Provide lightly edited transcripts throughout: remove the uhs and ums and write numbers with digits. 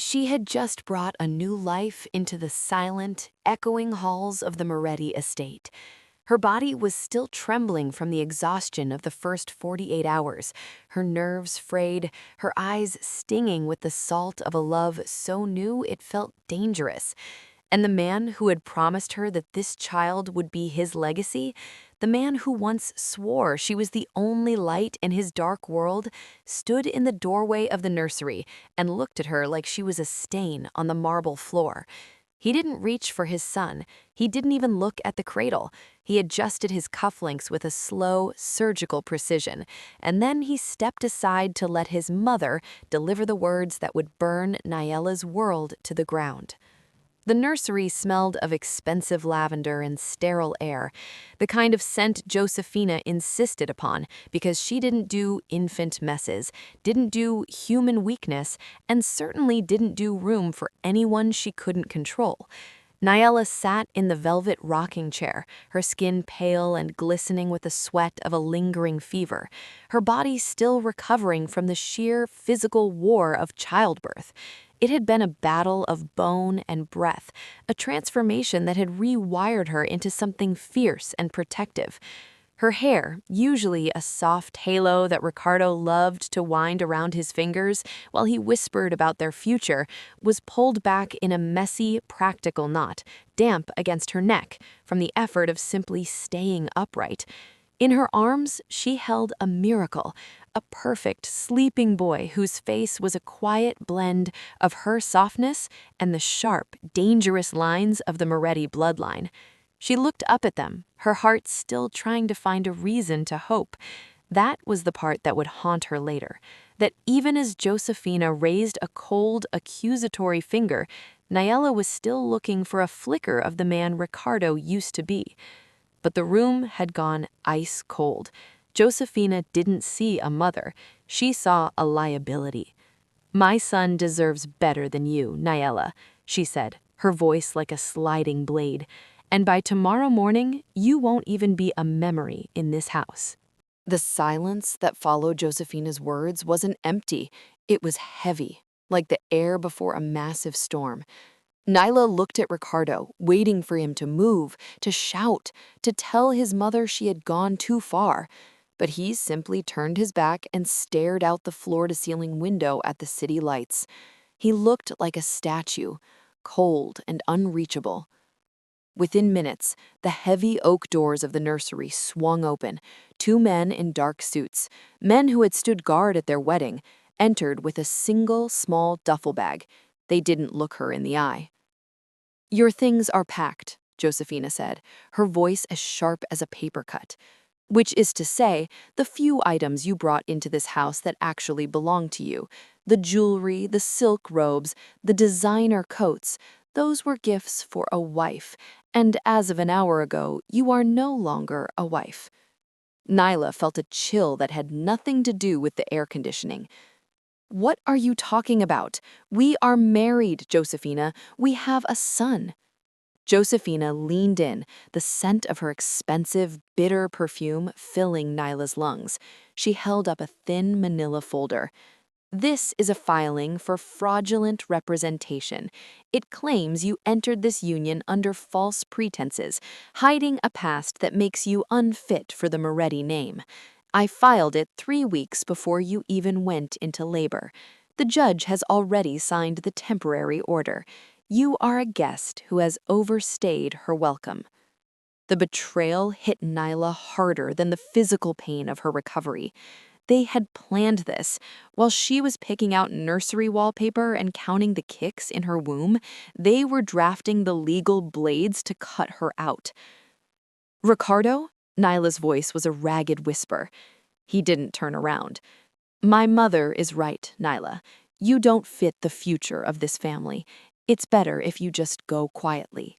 She had just brought a new life into the silent, echoing halls of the Moretti estate. Her body was still trembling from the exhaustion of the first 48 hours, her nerves frayed, her eyes stinging with the salt of a love so new it felt dangerous. And the man who had promised her that this child would be his legacy, the man who once swore she was the only light in his dark world, stood in the doorway of the nursery and looked at her like she was a stain on the marble floor. He didn't reach for his son. He didn't even look at the cradle. He adjusted his cufflinks with a slow, surgical precision, and then he stepped aside to let his mother deliver the words that would burn Nailah's world to the ground. The nursery smelled of expensive lavender and sterile air, the kind of scent Josephina insisted upon because she didn't do infant messes, didn't do human weakness, and certainly didn't do room for anyone she couldn't control. Nailah sat in the velvet rocking chair, her skin pale and glistening with the sweat of a lingering fever, her body still recovering from the sheer physical war of childbirth. It had been a battle of bone and breath, a transformation that had rewired her into something fierce and protective. Her hair, usually a soft halo that Ricardo loved to wind around his fingers while he whispered about their future, was pulled back in a messy, practical knot, damp against her neck from the effort of simply staying upright. In her arms, she held a miracle, a perfect, sleeping boy whose face was a quiet blend of her softness and the sharp, dangerous lines of the Moretti bloodline. She looked up at them, her heart still trying to find a reason to hope. That was the part that would haunt her later, that even as Josephina raised a cold, accusatory finger, Nailah was still looking for a flicker of the man Ricardo used to be. But the room had gone ice cold. Josephina didn't see a mother. She saw a liability. "My son deserves better than you, Nailah," she said, her voice like a sliding blade. "And by tomorrow morning, you won't even be a memory in this house." The silence that followed Josephina's words wasn't empty. It was heavy, like the air before a massive storm. Nailah looked at Ricardo, waiting for him to move, to shout, to tell his mother she had gone too far. But he simply turned his back and stared out the floor-to-ceiling window at the city lights. He looked like a statue, cold and unreachable. Within minutes, the heavy oak doors of the nursery swung open. Two men in dark suits, men who had stood guard at their wedding, entered with a single small duffel bag. They didn't look her in the eye. "Your things are packed," Josephina said, her voice as sharp as a paper cut. "Which is to say, the few items you brought into this house that actually belong to you. The jewelry, the silk robes, the designer coats, those were gifts for a wife, and as of an hour ago, you are no longer a wife." Nailah felt a chill that had nothing to do with the air conditioning. "What are you talking about? We are married, Josephina. We have a son." Josephina leaned in, the scent of her expensive, bitter perfume filling Nailah's lungs. She held up a thin manila folder. "This is a filing for fraudulent representation. It claims you entered this union under false pretenses, hiding a past that makes you unfit for the Moretti name. I filed it 3 weeks before you even went into labor. The judge has already signed the temporary order. You are a guest who has overstayed her welcome." The betrayal hit Nailah harder than the physical pain of her recovery. They had planned this. While she was picking out nursery wallpaper and counting the kicks in her womb, they were drafting the legal blades to cut her out. "Ricardo?" Nailah's voice was a ragged whisper. He didn't turn around. "My mother is right, Nailah. You don't fit the future of this family. It's better if you just go quietly."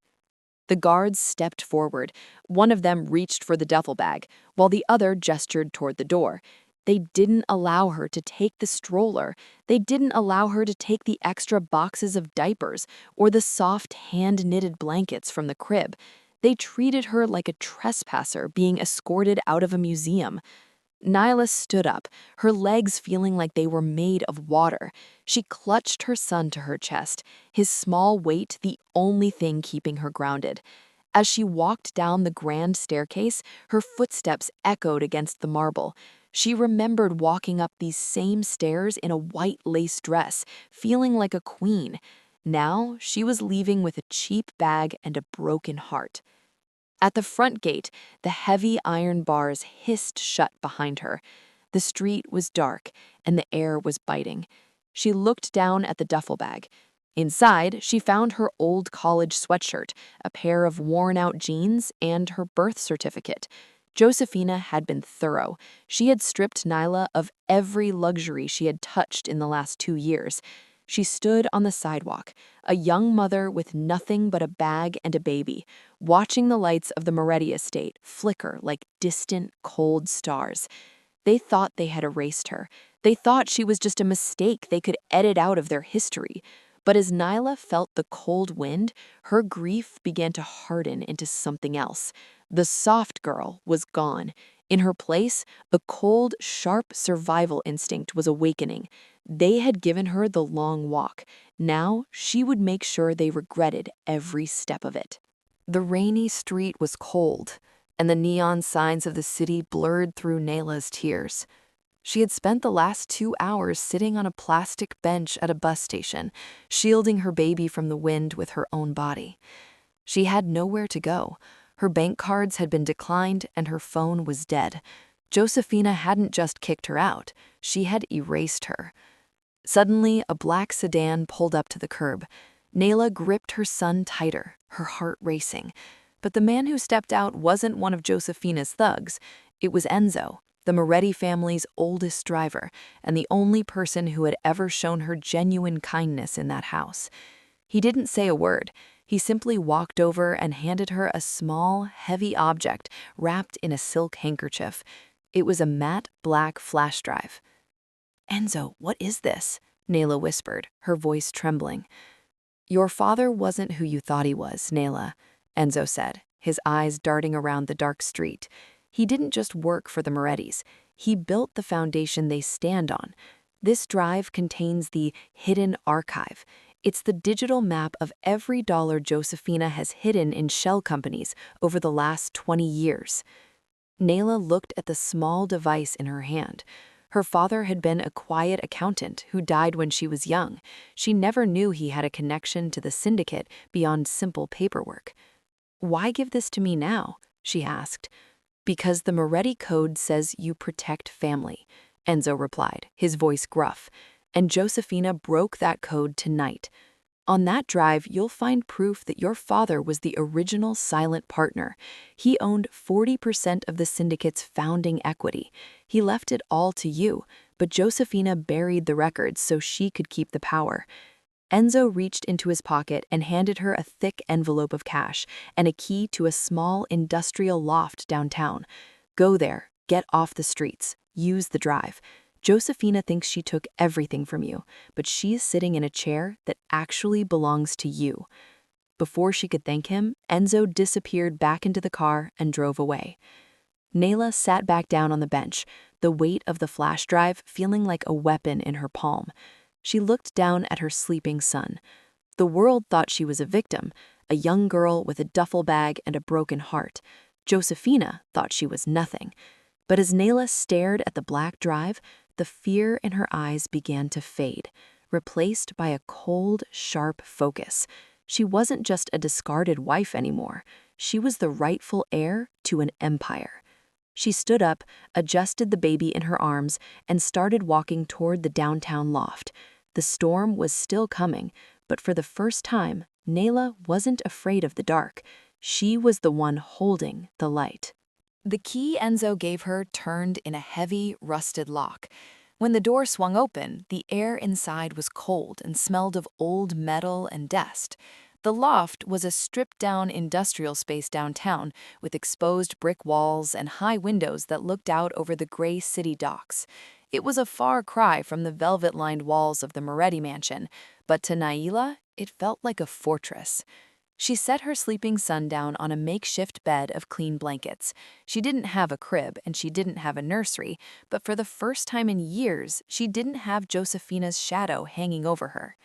The guards stepped forward. One of them reached for the duffel bag, while the other gestured toward the door. They didn't allow her to take the stroller. They didn't allow her to take the extra boxes of diapers or the soft hand-knitted blankets from the crib. They treated her like a trespasser being escorted out of a museum. Nailah stood up, her legs feeling like they were made of water. She clutched her son to her chest, his small weight the only thing keeping her grounded. As she walked down the grand staircase, her footsteps echoed against the marble. She remembered walking up these same stairs in a white lace dress, feeling like a queen. Now she was leaving with a cheap bag and a broken heart. At the front gate, the heavy iron bars hissed shut behind her. The street was dark, and the air was biting. She looked down at the duffel bag. Inside, she found her old college sweatshirt, a pair of worn-out jeans, and her birth certificate. Josephina had been thorough. She had stripped Nailah of every luxury she had touched in the last 2 years. She stood on the sidewalk, a young mother with nothing but a bag and a baby, watching the lights of the Moretti estate flicker like distant, cold stars. They thought they had erased her. They thought she was just a mistake they could edit out of their history. But as Nailah felt the cold wind, her grief began to harden into something else. The soft girl was gone. In her place, the cold, sharp survival instinct was awakening. They had given her the long walk. Now she would make sure they regretted every step of it. The rainy street was cold, and the neon signs of the city blurred through Nailah's tears. She had spent the last 2 hours sitting on a plastic bench at a bus station, shielding her baby from the wind with her own body. She had nowhere to go. Her bank cards had been declined and her phone was dead. Josephina hadn't just kicked her out, she had erased her. Suddenly, a black sedan pulled up to the curb. Nailah gripped her son tighter, her heart racing. But the man who stepped out wasn't one of Josephina's thugs. It was Enzo, the Moretti family's oldest driver, and the only person who had ever shown her genuine kindness in that house. He didn't say a word. He simply walked over and handed her a small, heavy object wrapped in a silk handkerchief. It was a matte black flash drive. "Enzo, what is this?" Nailah whispered, her voice trembling. "Your father wasn't who you thought he was, Nailah," Enzo said, his eyes darting around the dark street. "He didn't just work for the Morettis. He built the foundation they stand on. This drive contains the hidden archive. It's the digital map of every dollar Josephina has hidden in shell companies over the last 20 years. Nailah looked at the small device in her hand. Her father had been a quiet accountant who died when she was young. She never knew he had a connection to the syndicate beyond simple paperwork. "Why give this to me now?" she asked. "Because the Moretti Code says you protect family," Enzo replied, his voice gruff. "And Josephina broke that code tonight. On that drive, you'll find proof that your father was the original silent partner. He owned 40% of the syndicate's founding equity. He left it all to you, but Josephina buried the records so she could keep the power." Enzo reached into his pocket and handed her a thick envelope of cash and a key to a small industrial loft downtown. "Go there, get off the streets, use the drive. Josephina thinks she took everything from you, but she's sitting in a chair that actually belongs to you." Before she could thank him, Enzo disappeared back into the car and drove away. Nailah sat back down on the bench, the weight of the flash drive feeling like a weapon in her palm. She looked down at her sleeping son. The world thought she was a victim, a young girl with a duffel bag and a broken heart. Josephina thought she was nothing. But as Nailah stared at the black drive, the fear in her eyes began to fade, replaced by a cold, sharp focus. She wasn't just a discarded wife anymore. She was the rightful heir to an empire. She stood up, adjusted the baby in her arms, and started walking toward the downtown loft. The storm was still coming, but for the first time, Nailah wasn't afraid of the dark. She was the one holding the light. The key Enzo gave her turned in a heavy, rusted lock. When the door swung open, the air inside was cold and smelled of old metal and dust. The loft was a stripped-down industrial space downtown with exposed brick walls and high windows that looked out over the gray city docks. It was a far cry from the velvet-lined walls of the Moretti mansion, but to Nailah, it felt like a fortress. She set her sleeping son down on a makeshift bed of clean blankets. She didn't have a crib and she didn't have a nursery, but for the first time in years, she didn't have Josephina's shadow hanging over her.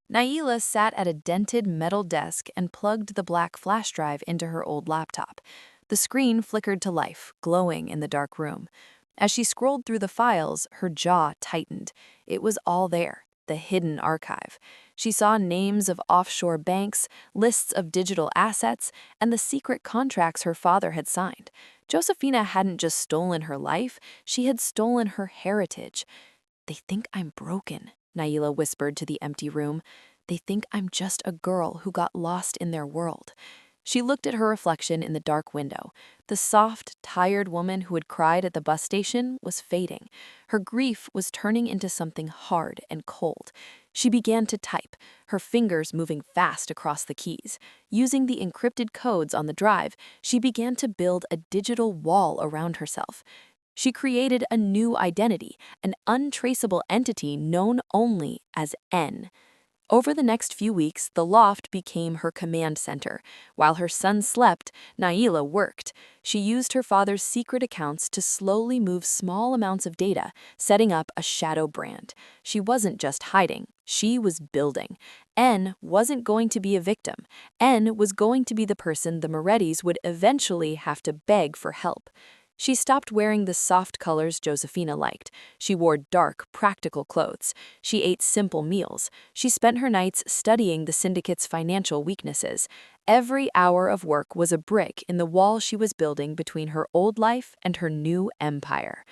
Nailah sat at a dented metal desk and plugged the black flash drive into her old laptop. The screen flickered to life, glowing in the dark room. As she scrolled through the files, her jaw tightened. It was all there, the hidden archive. She saw names of offshore banks, lists of digital assets, and the secret contracts her father had signed. Josephina hadn't just stolen her life, she had stolen her heritage. "They think I'm broken," Nailah whispered to the empty room. "They think I'm just a girl who got lost in their world." She looked at her reflection in the dark window. The soft, tired woman who had cried at the bus station was fading. Her grief was turning into something hard and cold. She began to type, her fingers moving fast across the keys. Using the encrypted codes on the drive, she began to build a digital wall around herself. She created a new identity, an untraceable entity known only as N. Over the next few weeks, the loft became her command center. While her son slept, Nailah worked. She used her father's secret accounts to slowly move small amounts of data, setting up a shadow brand. She wasn't just hiding, she was building. N wasn't going to be a victim. N was going to be the person the Morettis would eventually have to beg for help. She stopped wearing the soft colors Josephina liked. She wore dark, practical clothes. She ate simple meals. She spent her nights studying the syndicate's financial weaknesses. Every hour of work was a brick in the wall she was building between her old life and her new empire.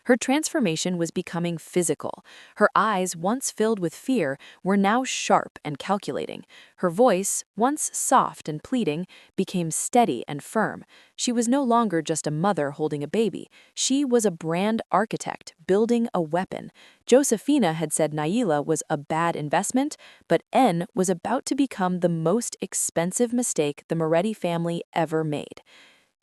Her transformation was becoming physical. Her eyes, once filled with fear, were now sharp and calculating. Her voice, once soft and pleading, became steady and firm. She was no longer just a mother holding a baby. She was a brand architect, building a weapon. Josephina had said Nailah was a bad investment, but N was about to become the most expensive mistake the Moretti family ever made.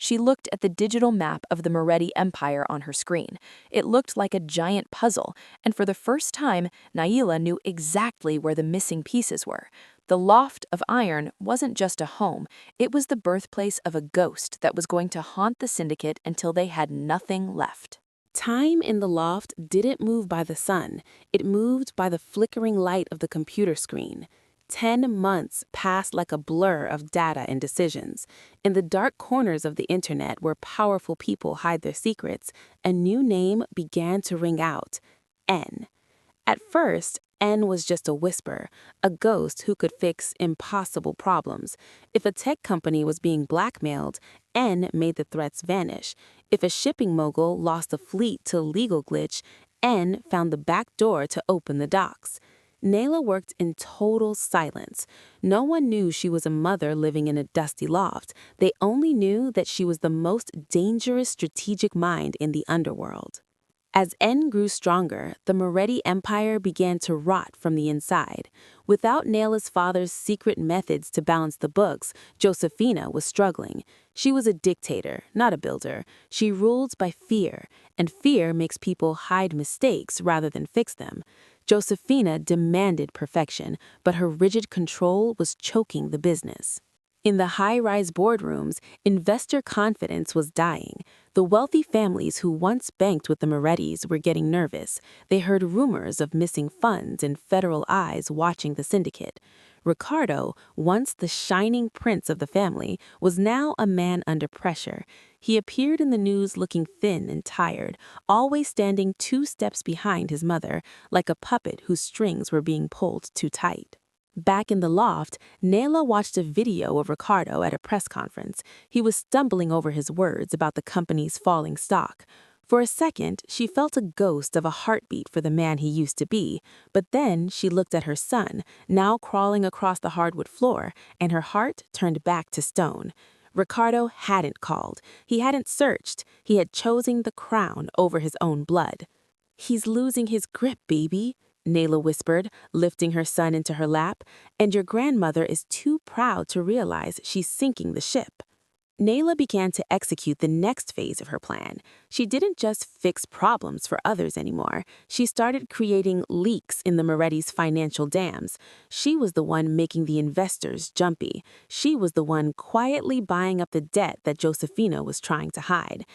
She looked at the digital map of the Moretti Empire on her screen. It looked like a giant puzzle, and for the first time, Nailah knew exactly where the missing pieces were. The Loft of Iron wasn't just a home, it was the birthplace of a ghost that was going to haunt the syndicate until they had nothing left. Time in the loft didn't move by the sun, it moved by the flickering light of the computer screen. 10 months passed like a blur of data and decisions. In the dark corners of the internet where powerful people hide their secrets, a new name began to ring out: N. At first, N was just a whisper, a ghost who could fix impossible problems. If a tech company was being blackmailed, N made the threats vanish. If a shipping mogul lost a fleet to a legal glitch, N found the back door to open the docks. Nailah worked in total silence. No one knew she was a mother living in a dusty loft. They only knew that she was the most dangerous strategic mind in the underworld. As N grew stronger, the Moretti Empire began to rot from the inside. Without Nailah's father's secret methods to balance the books, Josephina was struggling. She was a dictator, not a builder. She ruled by fear, and fear makes people hide mistakes rather than fix them. Josephina demanded perfection, but her rigid control was choking the business. In the high-rise boardrooms, investor confidence was dying. The wealthy families who once banked with the Morettis were getting nervous. They heard rumors of missing funds and federal eyes watching the syndicate. Ricardo, once the shining prince of the family, was now a man under pressure. He appeared in the news looking thin and tired, always standing 2 steps behind his mother, like a puppet whose strings were being pulled too tight. Back in the loft, Nailah watched a video of Ricardo at a press conference. He was stumbling over his words about the company's falling stock. For a second, she felt a ghost of a heartbeat for the man he used to be, but then she looked at her son, now crawling across the hardwood floor, and her heart turned back to stone. Ricardo hadn't called. He hadn't searched. He had chosen the crown over his own blood. "He's losing his grip, baby," Nailah whispered, lifting her son into her lap, "and your grandmother is too proud to realize she's sinking the ship." Nailah began to execute the next phase of her plan. She didn't just fix problems for others anymore. She started creating leaks in the Moretti's financial dams. She was the one making the investors jumpy. She was the one quietly buying up the debt that Josephina was trying to hide.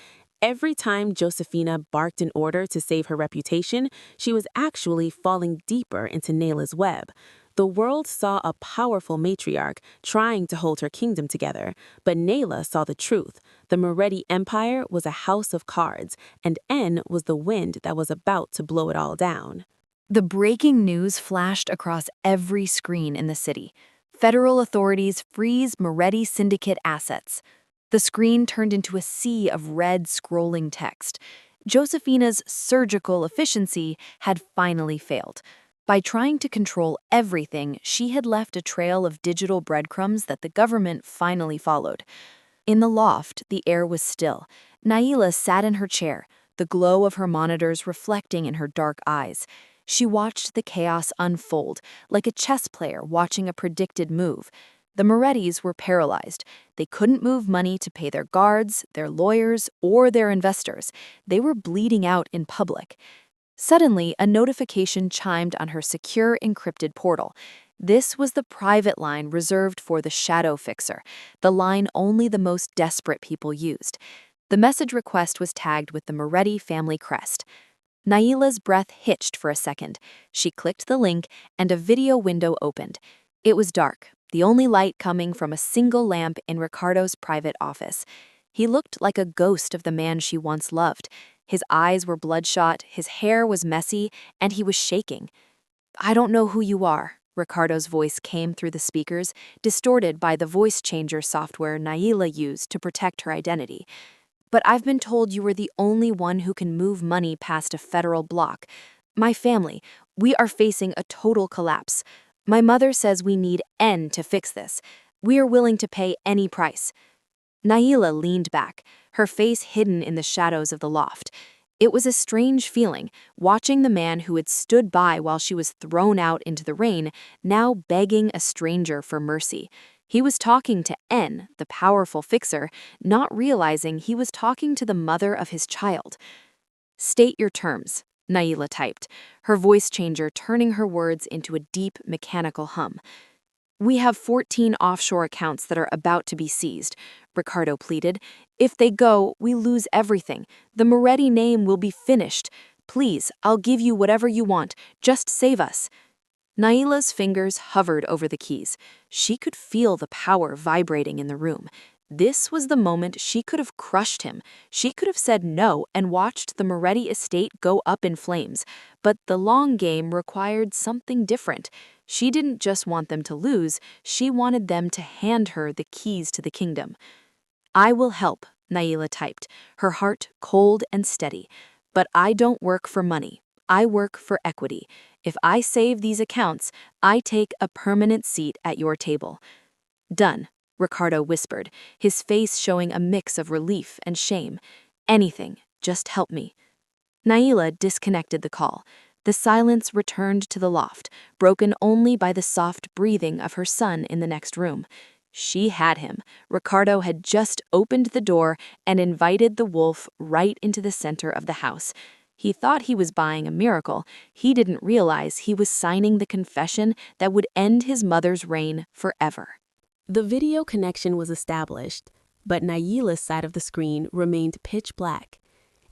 Every time Josephina barked an order to save her reputation, she was actually falling deeper into Nailah's web. The world saw a powerful matriarch trying to hold her kingdom together, but Nailah saw the truth. The Moretti Empire was a house of cards, and N was the wind that was about to blow it all down. The breaking news flashed across every screen in the city. Federal authorities freeze Moretti syndicate assets. The screen turned into a sea of red scrolling text. Josephina's surgical efficiency had finally failed. By trying to control everything, she had left a trail of digital breadcrumbs that the government finally followed. In the loft, the air was still. Nailah sat in her chair, the glow of her monitors reflecting in her dark eyes. She watched the chaos unfold, like a chess player watching a predicted move. The Morettis were paralyzed. They couldn't move money to pay their guards, their lawyers, or their investors. They were bleeding out in public. Suddenly, a notification chimed on her secure encrypted portal. This was the private line reserved for the shadow fixer, the line only the most desperate people used. The message request was tagged with the Moretti family crest. Nailah's breath hitched for a second. She clicked the link, and a video window opened. It was dark, the only light coming from a single lamp in Ricardo's private office. He looked like a ghost of the man she once loved. His eyes were bloodshot, his hair was messy, and he was shaking. "I don't know who you are," Ricardo's voice came through the speakers, distorted by the voice changer software Nailah used to protect her identity. "But I've been told you were the only one who can move money past a federal block. My family, we are facing a total collapse. My mother says we need N to fix this. We are willing to pay any price." Nailah leaned back, her face hidden in the shadows of the loft. It was a strange feeling, watching the man who had stood by while she was thrown out into the rain, now begging a stranger for mercy. He was talking to N, the powerful fixer, not realizing he was talking to the mother of his child. "State your terms," Nailah typed, her voice changer turning her words into a deep, mechanical hum. "We have 14 offshore accounts that are about to be seized," Ricardo pleaded. "If they go, we lose everything. The Moretti name will be finished. Please, I'll give you whatever you want. Just save us." Nailah's fingers hovered over the keys. She could feel the power vibrating in the room. This was the moment she could have crushed him. She could have said no and watched the Moretti estate go up in flames. But the long game required something different. She didn't just want them to lose, she wanted them to hand her the keys to the kingdom. "I will help," Nailah typed, her heart cold and steady. "But I don't work for money. I work for equity. If I save these accounts, I take a permanent seat at your table." "Done," Ricardo whispered, his face showing a mix of relief and shame. "Anything, just help me." Nailah disconnected the call. The silence returned to the loft, broken only by the soft breathing of her son in the next room. She had him. Ricardo had just opened the door and invited the wolf right into the center of the house. He thought he was buying a miracle. He didn't realize he was signing the confession that would end his mother's reign forever. The video connection was established, but Nailah's side of the screen remained pitch black.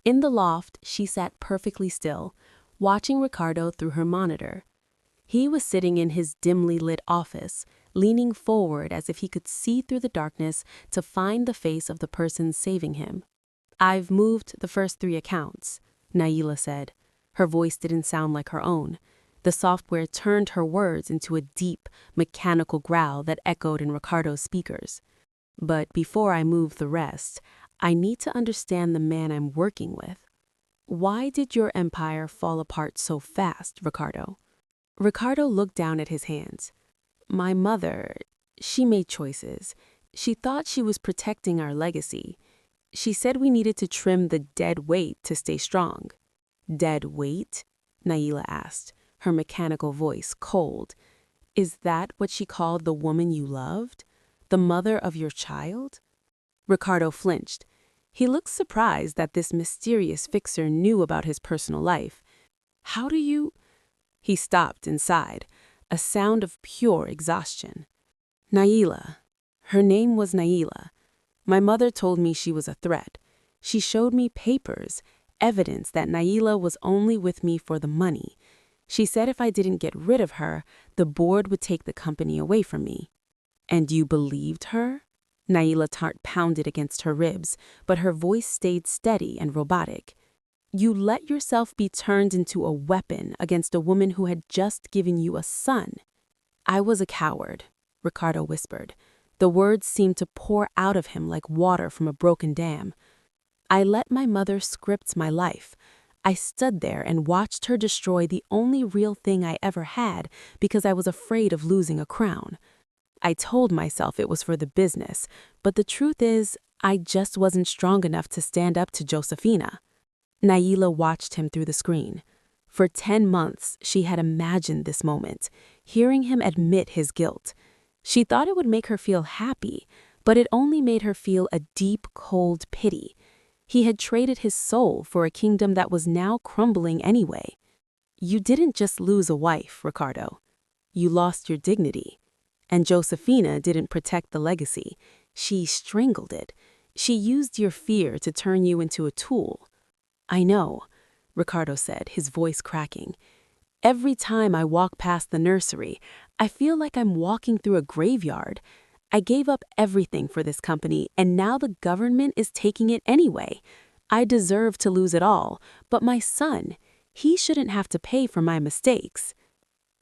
In the loft, she sat perfectly still, watching Ricardo through her monitor. He was sitting in his dimly lit office, leaning forward as if he could see through the darkness to find the face of the person saving him. "I've moved the first 3 accounts," Nailah said. Her voice didn't sound like her own. The software turned her words into a deep, mechanical growl that echoed in Ricardo's speakers. "But before I move the rest, I need to understand the man I'm working with. Why did your empire fall apart so fast, Ricardo?" Ricardo looked down at his hands. "My mother, she made choices. She thought she was protecting our legacy. She said we needed to trim the dead weight to stay strong." "Dead weight?" Nailah asked, her mechanical voice cold. "Is that what she called the woman you loved? The mother of your child?" Ricardo flinched. He looked surprised that this mysterious fixer knew about his personal life. How do you... He stopped and sighed, a sound of pure exhaustion. Nailah. Her name was Nailah. My mother told me she was a threat. She showed me papers, evidence that Nailah was only with me for the money. She said if I didn't get rid of her, the board would take the company away from me. And you believed her? Nailah Tart pounded against her ribs, but her voice stayed steady and robotic. You let yourself be turned into a weapon against a woman who had just given you a son. I was a coward, Ricardo whispered. The words seemed to pour out of him like water from a broken dam. I let my mother script my life. I stood there and watched her destroy the only real thing I ever had because I was afraid of losing a crown. I told myself it was for the business, but the truth is, I just wasn't strong enough to stand up to Josephina. Nailah watched him through the screen. For 10 months, she had imagined this moment, hearing him admit his guilt. She thought it would make her feel happy, but it only made her feel a deep, cold pity. He had traded his soul for a kingdom that was now crumbling anyway. You didn't just lose a wife, Ricardo. You lost your dignity. And Josephina didn't protect the legacy. She strangled it. She used your fear to turn you into a tool. I know, Ricardo said, his voice cracking. Every time I walk past the nursery, I feel like I'm walking through a graveyard. I gave up everything for this company, and now the government is taking it anyway. I deserve to lose it all, but my son, he shouldn't have to pay for my mistakes.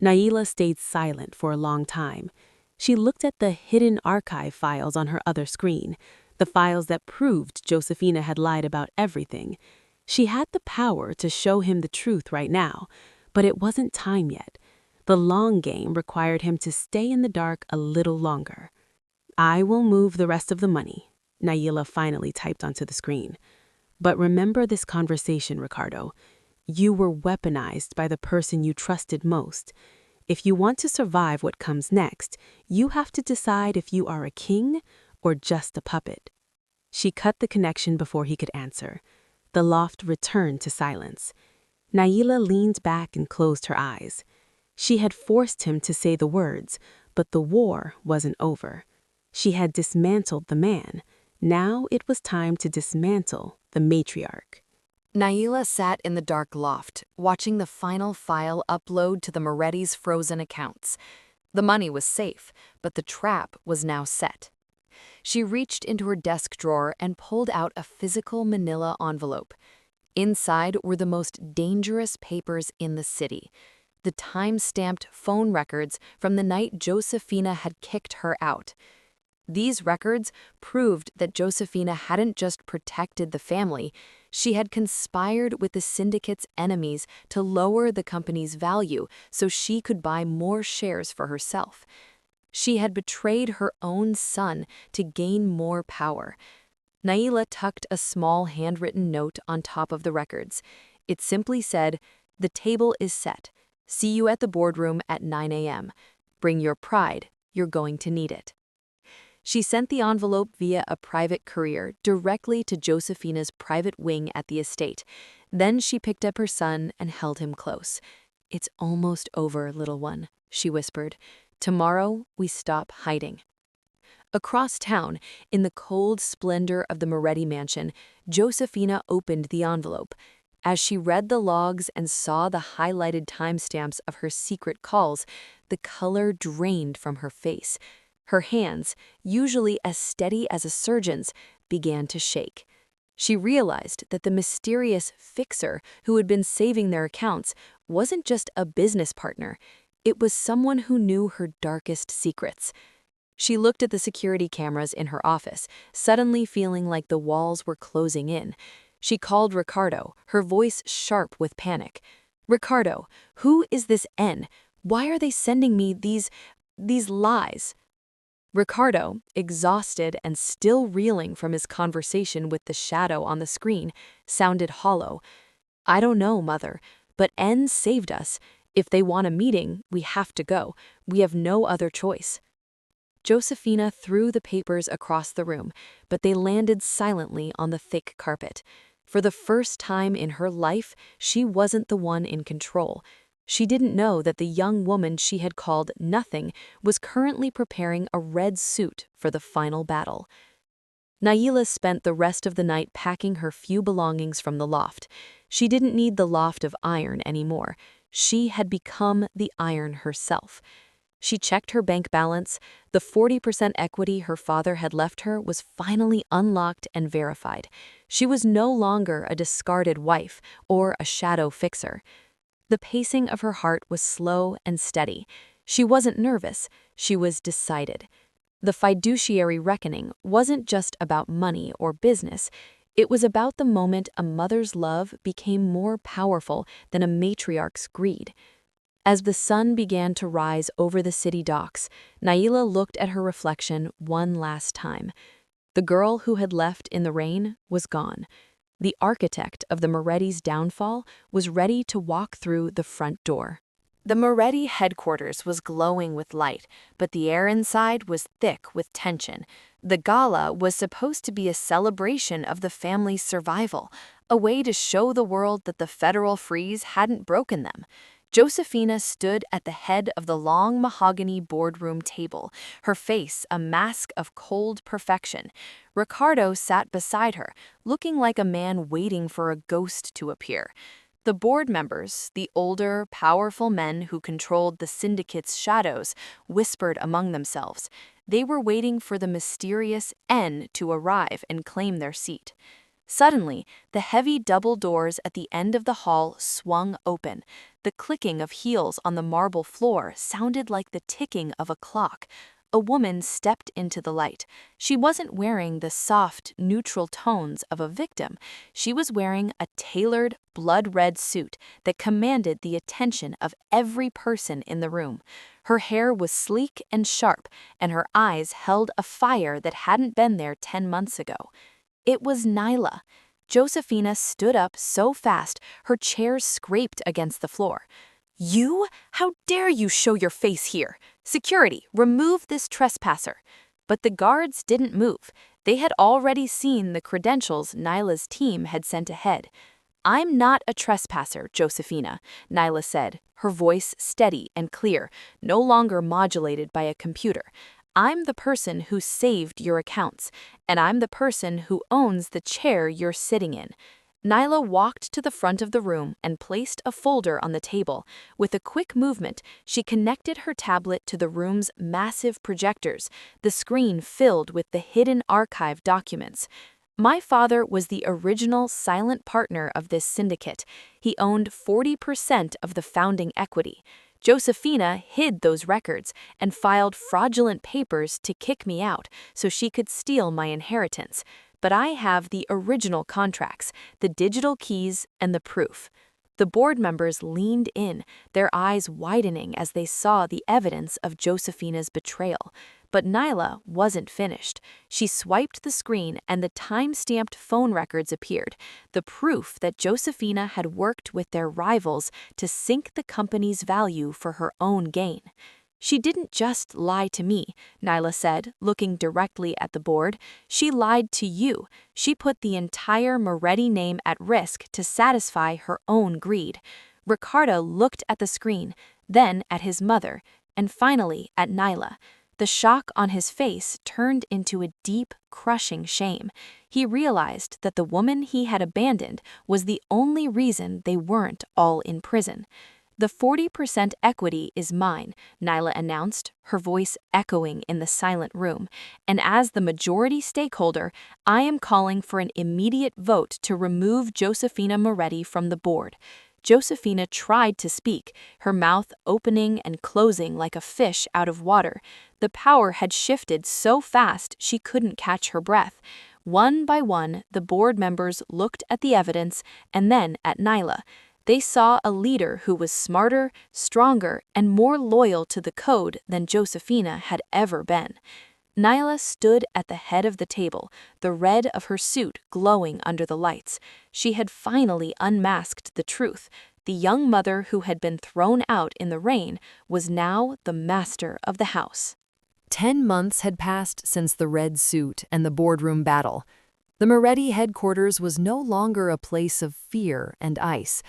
Nailah stayed silent for a long time. She looked at the hidden archive files on her other screen, the files that proved Josephina had lied about everything. She had the power to show him the truth right now, but it wasn't time yet. The long game required him to stay in the dark a little longer. I will move the rest of the money, Nailah finally typed onto the screen. But remember this conversation, Ricardo. You were weaponized by the person you trusted most. If you want to survive what comes next, you have to decide if you are a king or just a puppet. She cut the connection before he could answer. The loft returned to silence. Nailah leaned back and closed her eyes. She had forced him to say the words, but the war wasn't over. She had dismantled the man. Now it was time to dismantle the matriarch. Nailah sat in the dark loft, watching the final file upload to the Moretti's frozen accounts. The money was safe, but the trap was now set. She reached into her desk drawer and pulled out a physical manila envelope. Inside were the most dangerous papers in the city. The time-stamped phone records from the night Josephina had kicked her out. These records proved that Josephina hadn't just protected the family, she had conspired with the syndicate's enemies to lower the company's value so she could buy more shares for herself. She had betrayed her own son to gain more power. Nailah tucked a small handwritten note on top of the records. It simply said, "The table is set. See you at the boardroom at 9 a.m. Bring your pride. You're going to need it." She sent the envelope via a private courier directly to Josephina's private wing at the estate. Then she picked up her son and held him close. "It's almost over, little one," she whispered. "Tomorrow we stop hiding." Across town, in the cold splendor of the Moretti mansion, Josephina opened the envelope. As she read the logs and saw the highlighted timestamps of her secret calls, the color drained from her face. Her hands, usually as steady as a surgeon's, began to shake. She realized that the mysterious fixer who had been saving their accounts wasn't just a business partner. It was someone who knew her darkest secrets. She looked at the security cameras in her office, suddenly feeling like the walls were closing in. She called Ricardo, her voice sharp with panic. "Ricardo, who is this N? Why are they sending me these lies?" Ricardo, exhausted and still reeling from his conversation with the shadow on the screen, sounded hollow. "I don't know, Mother, but N saved us. If they want a meeting, we have to go. We have no other choice." Josephina threw the papers across the room, but they landed silently on the thick carpet. For the first time in her life, she wasn't the one in control. She didn't know that the young woman she had called Nothing was currently preparing a red suit for the final battle. Nailah spent the rest of the night packing her few belongings from the loft. She didn't need the loft of iron anymore. She had become the iron herself. She checked her bank balance. The 40% equity her father had left her was finally unlocked and verified. She was no longer a discarded wife or a shadow fixer. The pacing of her heart was slow and steady. She wasn't nervous, she was decided. The fiduciary reckoning wasn't just about money or business. It was about the moment a mother's love became more powerful than a matriarch's greed. As the sun began to rise over the city docks, Nailah looked at her reflection one last time. The girl who had left in the rain was gone. The architect of the Moretti's downfall was ready to walk through the front door. The Moretti headquarters was glowing with light, but the air inside was thick with tension. The gala was supposed to be a celebration of the family's survival, a way to show the world that the federal freeze hadn't broken them. Josephina stood at the head of the long mahogany boardroom table, her face a mask of cold perfection. Ricardo sat beside her, looking like a man waiting for a ghost to appear. The board members, the older, powerful men who controlled the syndicate's shadows, whispered among themselves. They were waiting for the mysterious N to arrive and claim their seat. Suddenly, the heavy double doors at the end of the hall swung open. The clicking of heels on the marble floor sounded like the ticking of a clock. A woman stepped into the light. She wasn't wearing the soft, neutral tones of a victim. She was wearing a tailored, blood-red suit that commanded the attention of every person in the room. Her hair was sleek and sharp, and her eyes held a fire that hadn't been there 10 months ago. It was Nailah. Josephina stood up so fast, her chair scraped against the floor. "You? How dare you show your face here? Security, remove this trespasser." But the guards didn't move. They had already seen the credentials Nailah's team had sent ahead. "I'm not a trespasser, Josephina," Nailah said, her voice steady and clear, no longer modulated by a computer. "I'm the person who saved your accounts, and I'm the person who owns the chair you're sitting in." Nailah walked to the front of the room and placed a folder on the table. With a quick movement, she connected her tablet to the room's massive projectors, the screen filled with the hidden archive documents. "My father was the original silent partner of this syndicate. He owned 40% of the founding equity. Josephina hid those records and filed fraudulent papers to kick me out so she could steal my inheritance. But I have the original contracts, the digital keys, and the proof." The board members leaned in, their eyes widening as they saw the evidence of Josephina's betrayal. But Nailah wasn't finished. She swiped the screen and the time-stamped phone records appeared, the proof that Josephina had worked with their rivals to sink the company's value for her own gain. "She didn't just lie to me," Nailah said, looking directly at the board. "She lied to you. She put the entire Moretti name at risk to satisfy her own greed." Ricardo looked at the screen, then at his mother, and finally at Nailah. The shock on his face turned into a deep, crushing shame. He realized that the woman he had abandoned was the only reason they weren't all in prison. "The 40% equity is mine," Nailah announced, her voice echoing in the silent room. "And as the majority stakeholder, I am calling for an immediate vote to remove Josephina Moretti from the board." Josephina tried to speak, her mouth opening and closing like a fish out of water. The power had shifted so fast she couldn't catch her breath. One by one, the board members looked at the evidence and then at Nailah. They saw a leader who was smarter, stronger, and more loyal to the code than Josephina had ever been. Nailah stood at the head of the table, the red of her suit glowing under the lights. She had finally unmasked the truth. The young mother who had been thrown out in the rain was now the master of the house. 10 months had passed since the red suit and the boardroom battle. The Moretti headquarters was no longer a place of fear and ice.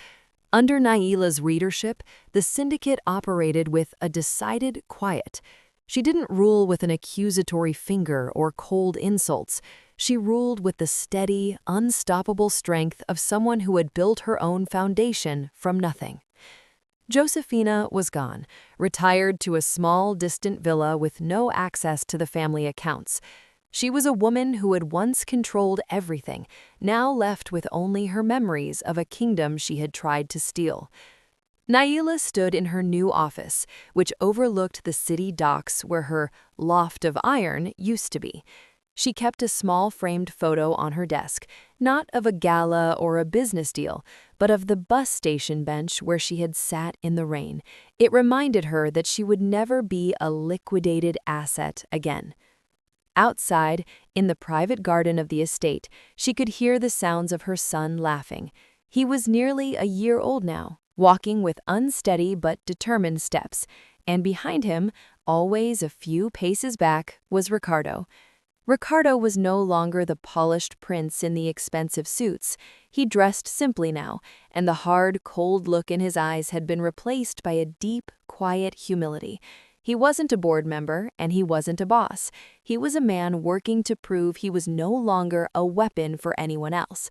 Under Nailah's leadership, the syndicate operated with a decided quiet. She didn't rule with an accusatory finger or cold insults. She ruled with the steady, unstoppable strength of someone who had built her own foundation from nothing. Josephina was gone, retired to a small, distant villa with no access to the family accounts. She was a woman who had once controlled everything, now left with only her memories of a kingdom she had tried to steal. Nailah stood in her new office, which overlooked the city docks where her loft of iron used to be. She kept a small framed photo on her desk, not of a gala or a business deal, but of the bus station bench where she had sat in the rain. It reminded her that she would never be a liquidated asset again. Outside, in the private garden of the estate, she could hear the sounds of her son laughing. He was nearly a year old now, walking with unsteady but determined steps, and behind him, always a few paces back, was Ricardo. Ricardo was no longer the polished prince in the expensive suits. He dressed simply now, and the hard, cold look in his eyes had been replaced by a deep, quiet humility. He wasn't a board member, and he wasn't a boss. He was a man working to prove he was no longer a weapon for anyone else.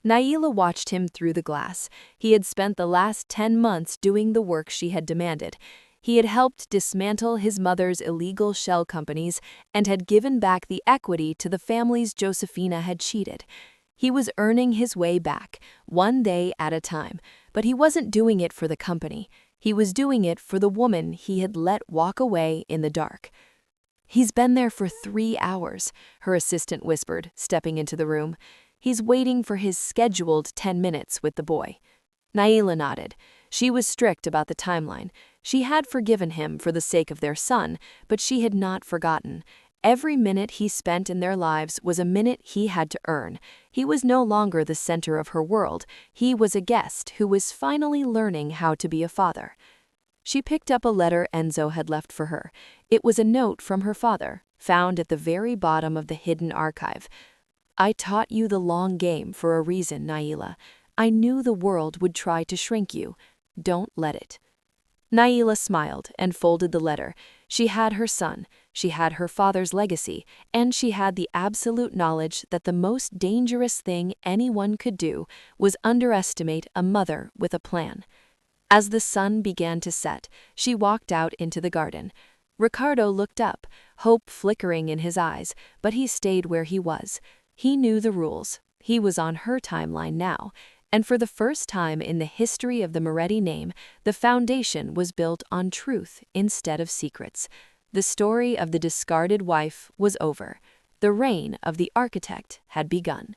Nailah watched him through the glass. He had spent the last 10 months doing the work she had demanded. He had helped dismantle his mother's illegal shell companies and had given back the equity to the families Josephina had cheated. He was earning his way back, one day at a time, but he wasn't doing it for the company. He was doing it for the woman he had let walk away in the dark. "He's been there for 3 hours," her assistant whispered, stepping into the room. "He's waiting for his scheduled 10 minutes with the boy." Nailah nodded. She was strict about the timeline. She had forgiven him for the sake of their son, but she had not forgotten. Every minute he spent in their lives was a minute he had to earn. He was no longer the center of her world. He was a guest who was finally learning how to be a father. She picked up a letter Enzo had left for her. It was a note from her father, found at the very bottom of the hidden archive. "I taught you the long game for a reason, Nailah. I knew the world would try to shrink you. Don't let it." Nailah smiled and folded the letter. She had her son, she had her father's legacy, and she had the absolute knowledge that the most dangerous thing anyone could do was underestimate a mother with a plan. As the sun began to set, she walked out into the garden. Ricardo looked up, hope flickering in his eyes, but he stayed where he was. He knew the rules. He was on her timeline now. And for the first time in the history of the Moretti name, the foundation was built on truth instead of secrets. The story of the discarded wife was over. The reign of the architect had begun.